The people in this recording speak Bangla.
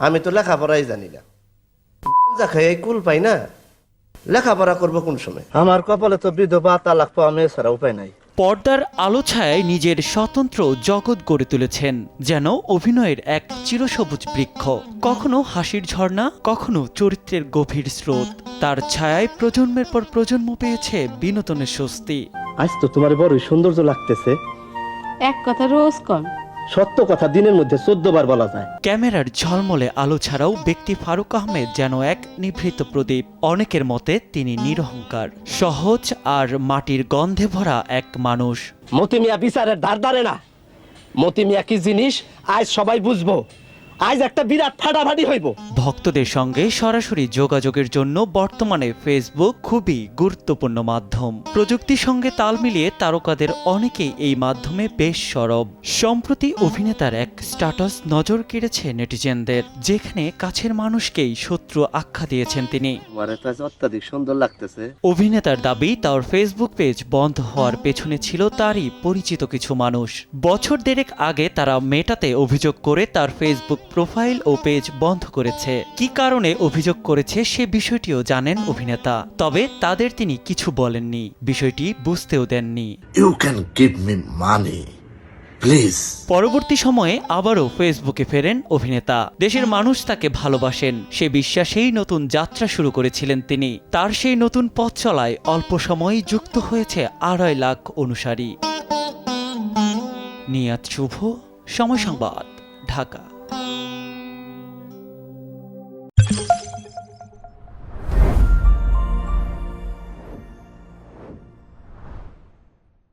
আমি তো লেখাপড়াই জানি না, যা খাই কুল পাই না, লেখাপড়া করবো কোন সময়? আমার কপালে তো বিধবা, তালাক পাওয়া মেয়ে ছাড়া উপায় নাই। পর্দার আলো ছায়ায় নিজের স্বতন্ত্র জগৎ গড়ে তুলেছেন, যেন অভিনয়ের এক চিরসবুজ বৃক্ষ। কখনো হাসির ঝর্ণা, কখনো চরিত্রের গভীর স্রোত। তার ছায়ায় প্রজন্মের পর প্রজন্ম পেয়েছে বিনোদনের স্বস্তি। আজ তো তোমার বড়ই সৌন্দর্য লাগতেছে। এক কথা রোজ কম। সত্য কথা দিনের মধ্যে 14 বার বলা যায়। ক্যামেরার ঝলমলে আলো ছাড়াও ব্যক্তি ফারুক আহমেদ যেন এক নিভৃত প্রদীপ। অনেকের মতে তিনি নিরহংকার, সহজ আর মাটির গন্ধে ভরা এক মানুষ। মতি মিয়া বিচারের ধার ধারে না। মতি মিয়া কি জিনিস আজ সবাই বুঝবো। আজ একটা বিরাট ফাটাফাটি হইব। ভক্তদের সঙ্গে সরাসরি যোগাযোগের জন্য বর্তমানে ফেসবুক খুবই গুরুত্বপূর্ণ মাধ্যম। প্রযুক্তির সঙ্গে তাল মিলিয়ে তারকাদের অনেকেই এই মাধ্যমে বেশ সরব। সম্প্রতি অভিনেতার এক স্ট্যাটাস নজর কেড়েছে নেটিজেনদের, যেখানে কাছের মানুষকেই শত্রু আখ্যা দিয়েছেন তিনি। অত্যাধিক সুন্দর লাগতেছে। অভিনেতার দাবি, তার ফেসবুক পেজ বন্ধ হওয়ার পেছনে ছিল তারই পরিচিত কিছু মানুষ। বছর দেড়েক আগে তারা মেটাতে অভিযোগ করে তার ফেসবুক প্রোফাইল ও পেজ বন্ধ করেছে। কি কারণে অভিযোগ করেছে সে বিষয়টিও জানেন অভিনেতা, তবে তাদের তিনি কিছু বলেননি, বিষয়টি বুঝতেও দেননি। You can give me money, please. পরবর্তী সময়ে আবারও ফেসবুকে ফেরেন অভিনেতা। দেশের মানুষ তাকে ভালোবাসেন, সে বিশ্বাসেই নতুন যাত্রা শুরু করেছিলেন তিনি। তার সেই নতুন পথ চলায় অল্প সময়েই যুক্ত হয়েছে 2.5 লাখ অনুসারী। নিয়াত শুভ, সময় সংবাদ, ঢাকা।